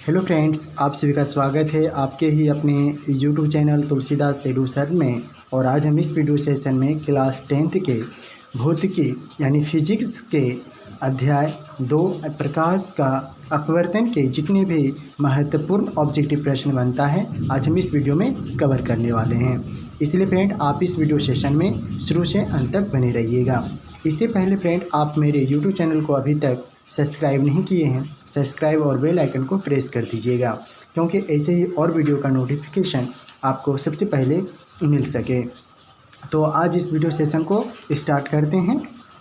Hello friends, आप सभी का स्वागत है आपके ही अपने YouTube channel Tulsidas edu sir में। और आज हम इस वीडियो सेशन में क्लास 10th के भौतिकी यानी फिजिक्स के अध्याय 2 प्रकाश का अपवर्तन के जितने भी महत्वपूर्ण ऑब्जेक्टिव प्रश्न बनता है आज हम इस वीडियो में कवर करने वाले हैं। इसलिए फ्रेंड आप इस वीडियो सेशन में शुरू से अंत तक बने रहिएगा। इससे पहले फ्रेंड आप मेरे यूट्यूब चैनल को अभी तक सब्सक्राइब नहीं किए हैं, सब्सक्राइब और बेल आइकन को प्रेस कर दीजिएगा, क्योंकि ऐसे ही और वीडियो का नोटिफिकेशन आपको सबसे पहले मिल सके। तो आज इस वीडियो सेशन को स्टार्ट करते हैं।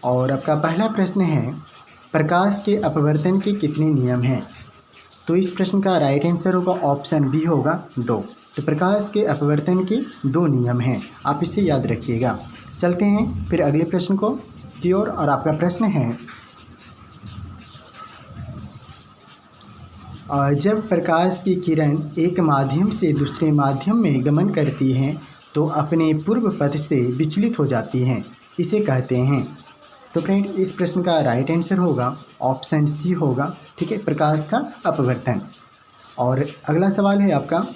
और आपका पहला प्रश्न है, प्रकाश के अपवर्तन के कितने नियम हैं? तो इस प्रश्न का राइट आंसर होगा ऑप्शन बी होगा 2। तो प्रकाश के अपवर्तन के 2 नियम हैं, आप इसे याद रखिएगा। चलते हैं फिर अगले प्रश्न को की ओर। और आपका प्रश्न है, जब प्रकाश की किरण एक माध्यम से दूसरे माध्यम में गमन करती हैं तो अपने पूर्व पथ से विचलित हो जाती हैं, इसे कहते हैं। तो फ्रेंड इस प्रश्न का राइट आंसर होगा ऑप्शन सी होगा, ठीक है, प्रकाश का अपवर्तन। और अगला सवाल है आपका,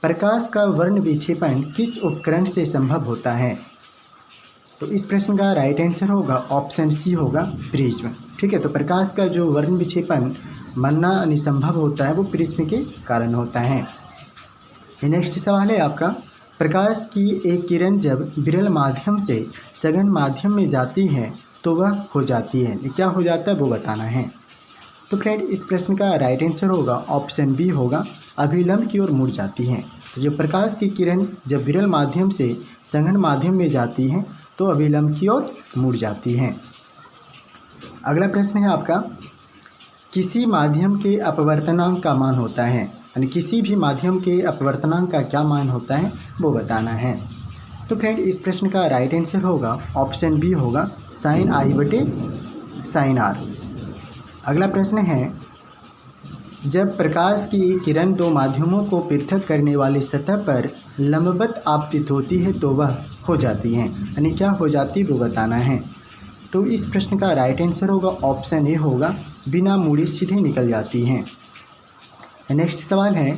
प्रकाश का वर्ण विक्षेपण किस उपकरण से संभव होता है? तो इस प्रश्न का राइट आंसर होगा ऑप्शन सी होगा प्रिज्म, ठीक है। तो प्रकाश का जो वर्ण विक्षेपण मानना असंभव होता है वो प्रिज्म के कारण होता है। नेक्स्ट सवाल है आपका, प्रकाश की एक किरण जब विरल माध्यम से सघन माध्यम में जाती है तो वह हो जाती है, क्या हो जाता है वो बताना है। तो फ्रेंड इस प्रश्न का राइट आंसर होगा ऑप्शन बी होगा अभिलंब की ओर मुड़ जाती है। तो जब प्रकाश की किरण जब विरल माध्यम से सघन माध्यम में जाती है तो अभिलंब की ओर मुड़ जाती है। अगला प्रश्न है आपका, किसी माध्यम के अपवर्तनांक का मान होता है, यानी किसी भी माध्यम के अपवर्तनांक का क्या मान होता है वो बताना है। तो फ्रेंड इस प्रश्न का राइट आंसर होगा ऑप्शन बी होगा साइन आई बटे साइन आर। अगला प्रश्न है, जब प्रकाश की किरण 2 माध्यमों को पृथक करने वाली सतह पर लंबवत आपतित होती है तो वह हो जाती हैं, यानी क्या हो जाती है वो बताना है। तो इस प्रश्न का राइट आंसर होगा ऑप्शन ए होगा बिना मुड़ी सीधे निकल जाती हैं। नेक्स्ट सवाल है,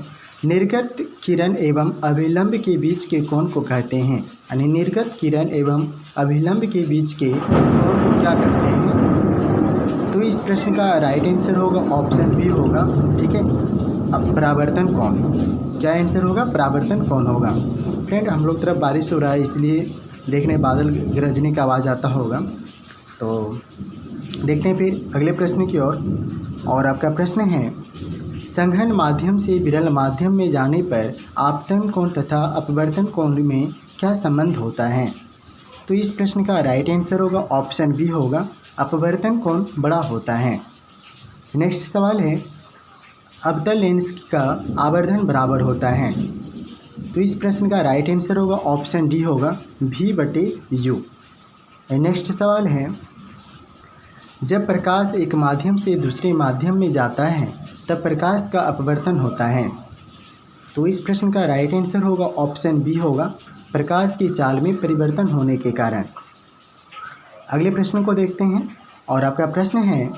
निर्गत किरण एवं अभिलंब के बीच के कोण को कहते हैं, यानी निर्गत किरण एवं अभिलंब के बीच के कोण को क्या कहते हैं? तो इस प्रश्न का राइट आंसर होगा ऑप्शन बी होगा, ठीक है, अब परावर्तन कोण। क्या आंसर होगा? परावर्तन कोण होगा। फ्रेंड हम लोग तरफ बारिश हो रहा है इसलिए देखने बादल गरजने का आवाज़ आता होगा। तो देखते हैं फिर अगले प्रश्न की ओर। और आपका प्रश्न है, सघन माध्यम से विरल माध्यम में जाने पर आपतन कोण तथा अपवर्तन कोण में क्या संबंध होता है? तो इस प्रश्न का राइट आंसर होगा ऑप्शन बी होगा अपवर्तन कोण बड़ा होता है। नेक्स्ट सवाल है, अवतल लेंस का आवर्धन बराबर होता है। तो इस प्रश्न का राइट आंसर होगा ऑप्शन डी होगा भी बटे यू। नेक्स्ट सवाल है, जब प्रकाश एक माध्यम से दूसरे माध्यम में जाता है तब प्रकाश का अपवर्तन होता है। तो इस प्रश्न का राइट आंसर होगा ऑप्शन बी होगा प्रकाश की चाल में परिवर्तन होने के कारण। अगले प्रश्न को देखते हैं। और आपका प्रश्न है,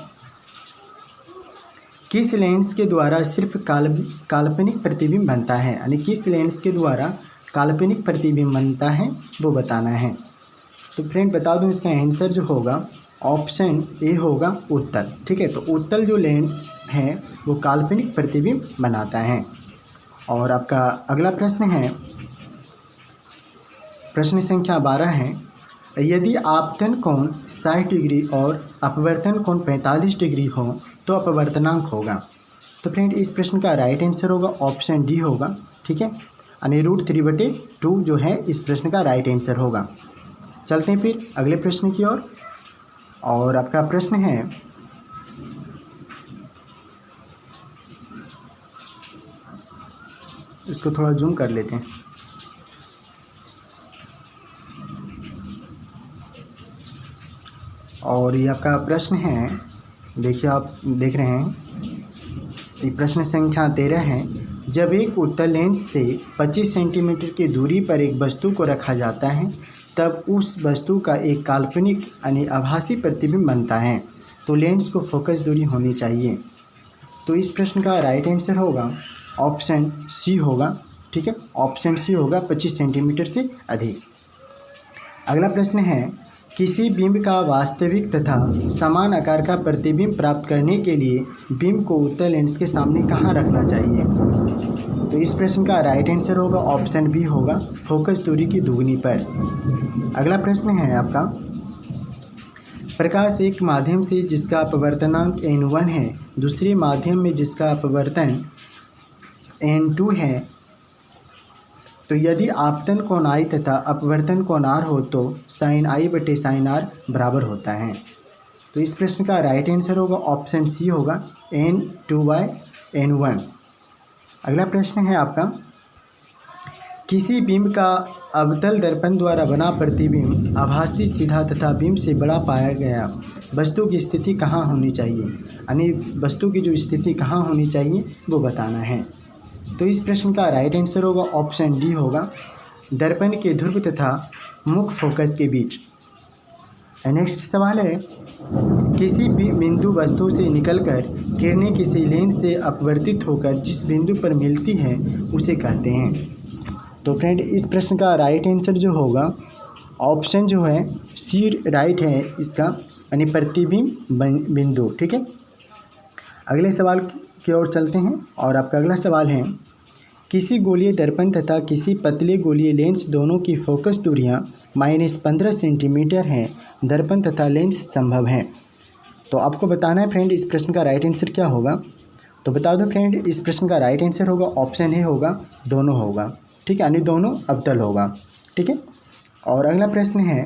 किस लेंस के द्वारा सिर्फ काल्पनिक प्रतिबिंब बनता है, यानी किस लेंस के द्वारा काल्पनिक प्रतिबिंब बनता है वो बताना है। तो फ्रेंड बता दूं इसका आंसर जो होगा ऑप्शन ए होगा उत्तल, ठीक है। तो उत्तल जो लेंस है वो काल्पनिक प्रतिबिंब बनाता है। और आपका अगला प्रश्न है, प्रश्न संख्या 12 है, यदि आपतन कोण 60 डिग्री और अपवर्तन कोण 45 डिग्री हो तो अपवर्तनांक होगा। तो फ्रेंड इस प्रश्न का राइट आंसर होगा ऑप्शन डी होगा, ठीक है, यानी √3/2 जो है इस प्रश्न का राइट आंसर होगा। चलते हैं फिर अगले प्रश्न की ओर। और आपका प्रश्न है, इसको थोड़ा जूम कर लेते हैं। और ये आपका प्रश्न है, देखिए आप देख रहे हैं, ये प्रश्न संख्या 13 है, जब एक उत्तल लेंस से 25 सेंटीमीटर की दूरी पर एक वस्तु को रखा जाता है तब उस वस्तु का एक काल्पनिक यानी आभासी प्रतिबिंब बनता है। तो लेंस को फोकस दूरी होनी चाहिए। तो इस प्रश्न का राइट आंसर होगा ऑप्शन सी होगा। ठीक है, ऑप्शन सी होगा 25 सेंटीमीटर से अधिक। अगला प्रश्न है, किसी बिंब का वास्तविक तथा समान आकार का प्रतिबिंब प्राप्त करने के लिए बिंब को उत्तल लेंस के सामने कहाँ रखना चाहिए? तो इस प्रश्न का राइट आंसर होगा ऑप्शन बी होगा, फोकस दूरी की दुगनी पर। अगला प्रश्न है आपका, प्रकाश एक माध्यम से जिसका अपवर्तनांक n1 है दूसरे माध्यम में जिसका अपवर्तन n2 है, तो यदि आपतन कोण I तथा अपवर्तन कोण R हो तो साइन I बटे साइन R बराबर होता है। तो इस प्रश्न का राइट आंसर होगा ऑप्शन सी होगा n2/n1। अगला प्रश्न है आपका, किसी बिंब का अवतल दर्पण द्वारा बना प्रतिबिंब आभासी सीधा तथा बिंब से बड़ा पाया गया वस्तु की स्थिति कहाँ होनी चाहिए? यानी वस्तु की जो स्थिति कहाँ होनी चाहिए वो बताना है। तो इस प्रश्न का राइट आंसर होगा ऑप्शन डी होगा, दर्पण के ध्रुव तथा मुख्य फोकस के बीच। नेक्स्ट सवाल है, किसी भी बिंदु वस्तु से निकलकर किरणें किसी लेंस से अपवर्तित होकर जिस बिंदु पर मिलती हैं उसे कहते हैं। तो फ्रेंड इस प्रश्न का राइट आंसर जो होगा ऑप्शन जो है सी राइट है इसका, यानी प्रतिबिंब बिंदु। ठीक है, अगले सवाल की ओर चलते हैं और आपका अगला सवाल है, किसी गोलीय दर्पण तथा किसी पतले गोलीय लेंस दोनों की फोकस दूरियां -15 सेंटीमीटर हैं, दर्पण तथा लेंस संभव हैं। तो आपको बताना है फ्रेंड इस प्रश्न का राइट आंसर क्या होगा। तो बता दो फ्रेंड, इस प्रश्न का राइट आंसर होगा ऑप्शन ए होगा, दोनों होगा। ठीक है, यानी दोनों अवतल होगा। ठीक है, और अगला प्रश्न है,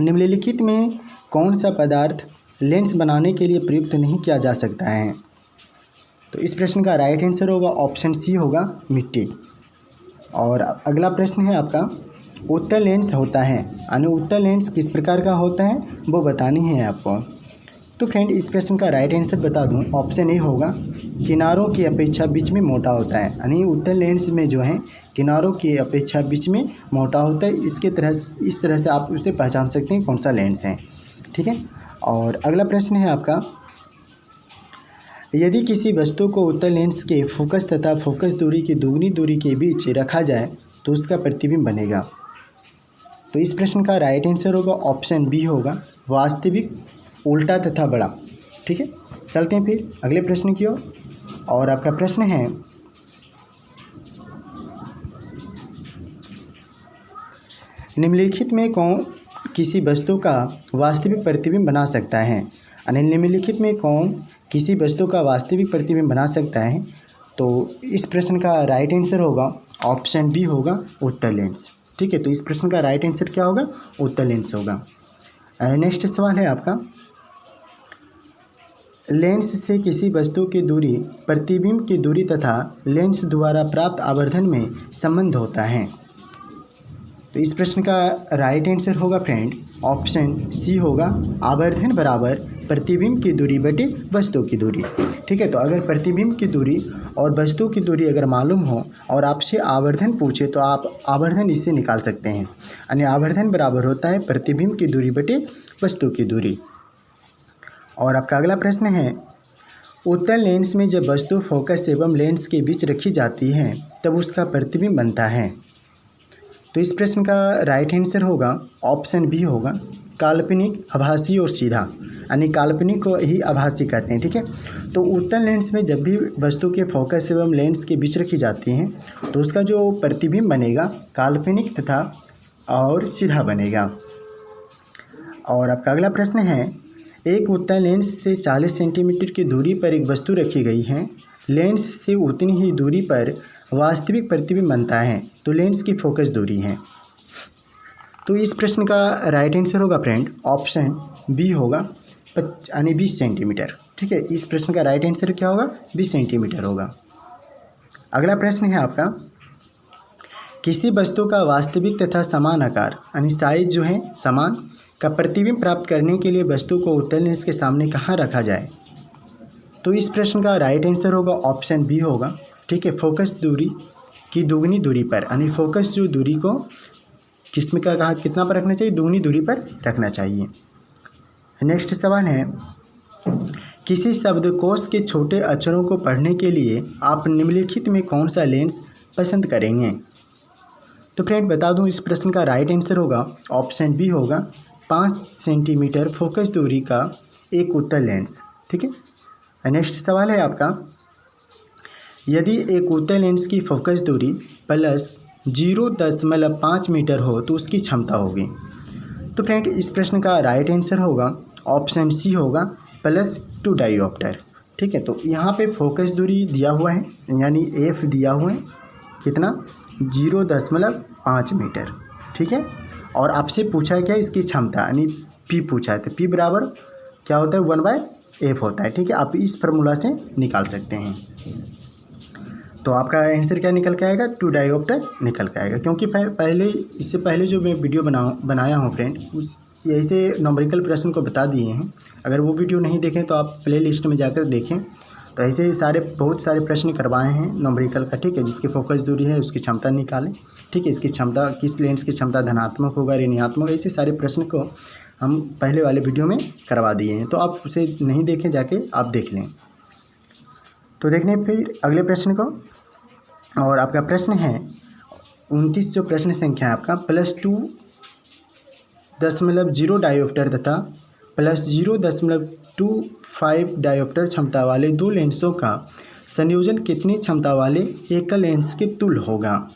निम्नलिखित में कौन सा पदार्थ लेंस बनाने के लिए प्रयुक्त नहीं किया जा सकता है? तो इस प्रश्न का राइट आंसर होगा ऑप्शन सी होगा, मिट्टी। और अगला प्रश्न है आपका, उत्तल लेंस होता है, यानी उत्तल लेंस किस प्रकार का होता है वो बतानी है आपको। तो फ्रेंड इस प्रश्न का राइट आंसर बता दूं, ऑप्शन ए होगा, किनारों की अपेक्षा बीच में मोटा होता है। यानी उत्तल लेंस में जो है किनारों की अपेक्षा बीच में मोटा होता है। इस तरह से आप उसे पहचान सकते हैं कौन सा लेंस है। ठीक है, और अगला प्रश्न है आपका, यदि किसी वस्तु को उत्तल लेंस के फोकस तथा फोकस दूरी की दुगनी दूरी के बीच रखा जाए तो उसका प्रतिबिंब बनेगा। तो इस प्रश्न का राइट आंसर होगा ऑप्शन बी होगा, वास्तविक, उल्टा तथा बड़ा। ठीक है, चलते हैं फिर अगले प्रश्न की ओर। और आपका प्रश्न है, निम्नलिखित में कौन किसी वस्तु का वास्तविक प्रतिबिंब बना सकता है? यानी निम्नलिखित में कौन किसी वस्तु का वास्तविक प्रतिबिंब बना सकता है? तो इस प्रश्न का राइट आंसर होगा ऑप्शन बी होगा, उत्तल लेंस। ठीक है, तो इस प्रश्न का राइट आंसर क्या होगा? उत्तल लेंस होगा। नेक्स्ट सवाल है आपका, लेंस से किसी वस्तु की दूरी प्रतिबिंब की दूरी तथा लेंस द्वारा प्राप्त आवर्धन में संबंध होता है। तो इस प्रश्न का राइट आंसर होगा फ्रेंड ऑप्शन सी होगा, आवर्धन बराबर प्रतिबिंब की दूरी बटे वस्तु की दूरी। ठीक है, तो अगर प्रतिबिंब की दूरी और वस्तु की दूरी अगर मालूम हो और आपसे आवर्धन पूछे तो आप आवर्धन इससे निकाल सकते हैं। यानी आवर्धन बराबर होता है प्रतिबिंब की दूरी बटे वस्तु की दूरी। और आपका अगला प्रश्न है, उत्तल लेंस में जब वस्तु फोकस एवं लेंस के बीच रखी जाती है तब उसका प्रतिबिंब बनता है। तो इस प्रश्न का राइट आंसर होगा ऑप्शन बी होगा, काल्पनिक, आभासी और सीधा। यानी काल्पनिक को ही आभासी कहते हैं। ठीक है, तो उत्तल लेंस में जब भी वस्तु के फोकस एवं लेंस के बीच रखी जाती हैं तो उसका जो प्रतिबिंब बनेगा काल्पनिक तथा और सीधा बनेगा। और आपका अगला प्रश्न है, एक उत्तल लेंस से 40 सेंटीमीटर की दूरी पर एक वस्तु रखी गई है, लेंस से उतनी ही दूरी पर वास्तविक प्रतिबिंब बनता है, तो लेंस की फोकस दूरी है। तो इस प्रश्न का राइट आंसर होगा फ्रेंड ऑप्शन बी होगा, यानी 20 सेंटीमीटर। ठीक है, इस प्रश्न का राइट आंसर क्या होगा? 20 सेंटीमीटर होगा। अगला प्रश्न है आपका, किसी वस्तु का वास्तविक तथा समान आकार यानी साइज जो है समान का प्रतिबिंब प्राप्त करने के लिए वस्तु को उत्तल लेंस के सामने कहाँ रखा जाए? तो इस प्रश्न का राइट आंसर होगा ऑप्शन बी होगा। ठीक है, फोकस दूरी की दुगनी दूरी पर, यानी फोकस जो दूरी को किसमें का कहा कितना पर रखना चाहिए? दुगनी दूरी पर रखना चाहिए। नेक्स्ट सवाल है, किसी शब्दकोश के छोटे अक्षरों को पढ़ने के लिए आप निम्नलिखित में कौन सा लेंस पसंद करेंगे? तो फ्रेंड बता दूं, इस प्रश्न का राइट आंसर होगा ऑप्शन बी होगा 5 सेंटीमीटर फोकस दूरी का एक उत्तल लेंस। ठीक है, नेक्स्ट सवाल है आपका, यदि एक उत्तल लेंस की फोकस दूरी प्लस 0.5 मीटर हो तो उसकी क्षमता होगी। तो फ्रेंड इस प्रश्न का राइट आंसर होगा ऑप्शन सी होगा +2 डायोप्टर। ठीक है, तो यहाँ पे फोकस दूरी दिया हुआ है, यानी एफ दिया हुआ है कितना 0.5 मीटर। ठीक है, और आपसे पूछा है क्या इसकी क्षमता, यानी पी पूछा है, तो पी बराबर क्या होता है 1/f होता है। ठीक है, आप इस फार्मूला से निकाल सकते हैं। तो आपका आंसर क्या निकल के आएगा 2 डायोप्टर निकल के आएगा, क्योंकि पहले इससे पहले जो मैं वीडियो बनाया हूँ फ्रेंड, यही से न्यूमेरिकल प्रश्न को बता दिए हैं। अगर वो वीडियो नहीं देखें तो आप प्ले लिस्ट में जाकर देखें। तो ऐसे ही बहुत सारे प्रश्न करवाए हैं न्यूमेरिकल का। ठीक है, जिसकी फोकस दूरी है उसकी क्षमता निकालें। ठीक है, इसकी क्षमता, किस लेंस की क्षमता धनात्मक होगा ऋणात्मक, ऐसे सारे प्रश्न को हम पहले वाले वीडियो में करवा दिए हैं। तो आप उसे नहीं देखें, जाके आप देख लें। तो देखने फिर अगले प्रश्न को, और आपका प्रश्न है 29 जो प्रश्न संख्या है आपका, +2.0 डायोप्टर तथा +0.25 डायोप्टर क्षमता वाले दो लेंसों का संयोजन कितनी क्षमता वाले एकल लेंस के तुल्य होगा?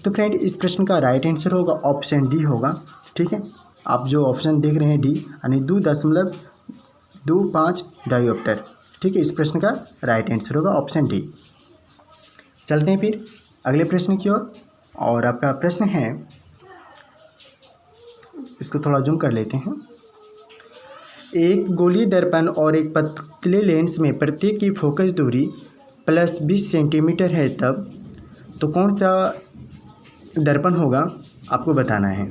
तो फ्रेंड इस प्रश्न का राइट आंसर होगा ऑप्शन डी होगा। ठीक है, आप जो ऑप्शन देख रहे हैं डी, यानी 2.25 डायोप्टर। ठीक है, इस प्रश्न का राइट आंसर होगा ऑप्शन डी। चलते हैं फिर अगले प्रश्न की ओर, और आपका प्रश्न है, इसको थोड़ा जूम कर लेते हैं। एक गोलीय दर्पण और एक पतले लेंस में प्रत्येक की फोकस दूरी +20 सेंटीमीटर है, तब तो कौन सा दर्पण होगा आपको बताना है।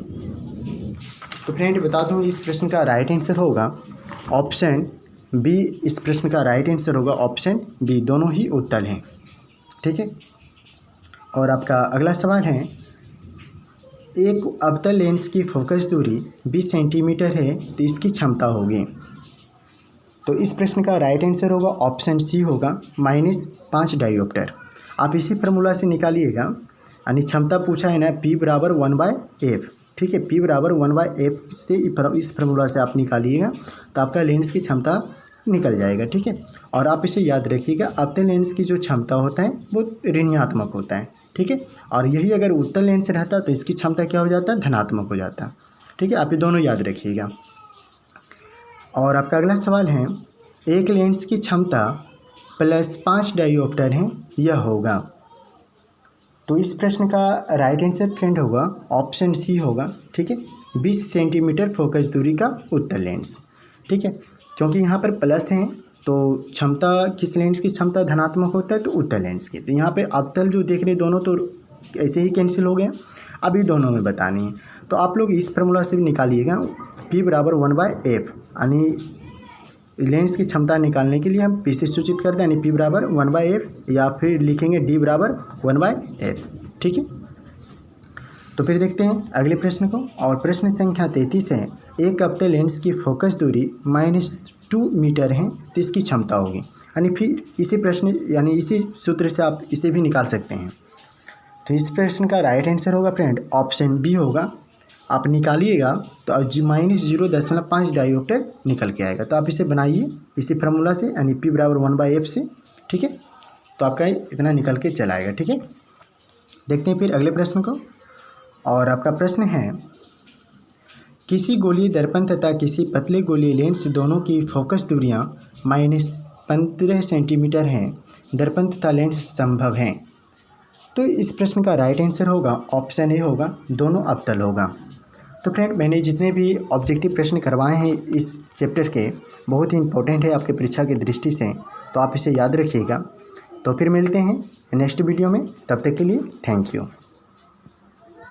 तो फ्रेंड बता दूं, इस प्रश्न का राइट आंसर होगा ऑप्शन बी। इस प्रश्न का राइट आंसर होगा ऑप्शन बी, दोनों ही उत्तल हैं। ठीक है, और आपका अगला सवाल है, एक अवतल लेंस की फोकस दूरी 20 सेंटीमीटर है तो इसकी क्षमता होगी। तो इस प्रश्न का राइट आंसर होगा ऑप्शन सी होगा -5 डायोप्टर। आप इसी फार्मूला से निकालिएगा, यानी क्षमता पूछा है ना, P बराबर 1/f। ठीक है, P बराबर 1/f से इस फार्मूला से आप निकालिएगा तो आपका लेंस की क्षमता निकल जाएगा। ठीक है, और आप इसे याद रखिएगा, अवतल लेंस की जो क्षमता होता है वो ऋणात्मक होता है। ठीक है, और यही अगर उत्तल लेंस रहता तो इसकी क्षमता क्या हो जाता है, धनात्मक हो जाता। ठीक है, आप ये दोनों याद रखिएगा। और आपका अगला सवाल है, एक लेंस की क्षमता +5 डायोप्टर है, यह होगा। तो इस प्रश्न का राइट आंसर फ्रेंड होगा ऑप्शन सी होगा। ठीक है, 20 सेंटीमीटर फोकस दूरी का उत्तल लेंस। ठीक है, क्योंकि यहाँ पर प्लस हैं तो क्षमता, किस लेंस की क्षमता धनात्मक होता है, तो उत्तल लेंस की। तो यहाँ पे अवतल जो देख रहे दोनों तो ऐसे ही कैंसिल हो गए। अभी दोनों में बतानी है, तो आप लोग इस फार्मूला से भी निकालिएगा, P बराबर 1/f, यानी लेंस की क्षमता निकालने के लिए हम P से सूचित करते हैं, यानी P बराबर 1/f, या फिर लिखेंगे D बराबर 1/f। ठीक है, तो फिर देखते हैं अगले प्रश्न को, और प्रश्न संख्या 33 है, एक अवतल लेंस की फोकस दूरी -2 मीटर है तो इसकी क्षमता होगी। यानी फिर इसी प्रश्न, यानी इसी सूत्र से आप इसे भी निकाल सकते हैं। तो इस प्रश्न का राइट आंसर होगा फ्रेंड ऑप्शन बी होगा। आप निकालिएगा तो -0.5 डायोप्टर निकल के आएगा। तो आप इसे बनाइए इसी फार्मूला से, यानी P बराबर 1/f से। ठीक है, तो आपका इतना निकल के चला आएगा। ठीक है, देखते हैं फिर अगले प्रश्न को, और आपका प्रश्न है, किसी गोलीय दर्पण तथा किसी पतले गोलीय लेंस दोनों की फोकस दूरियां -15 सेंटीमीटर हैं, दर्पण तथा लेंस संभव हैं। तो इस प्रश्न का राइट आंसर होगा ऑप्शन ए होगा, दोनों अवतल होगा। तो फ्रेंड, मैंने जितने भी ऑब्जेक्टिव प्रश्न करवाए हैं इस चैप्टर के, बहुत ही इंपॉर्टेंट है आपके परीक्षा की दृष्टि से, तो आप इसे याद रखिएगा। तो फिर मिलते हैं नेक्स्ट वीडियो में, तब तक के लिए थैंक यू।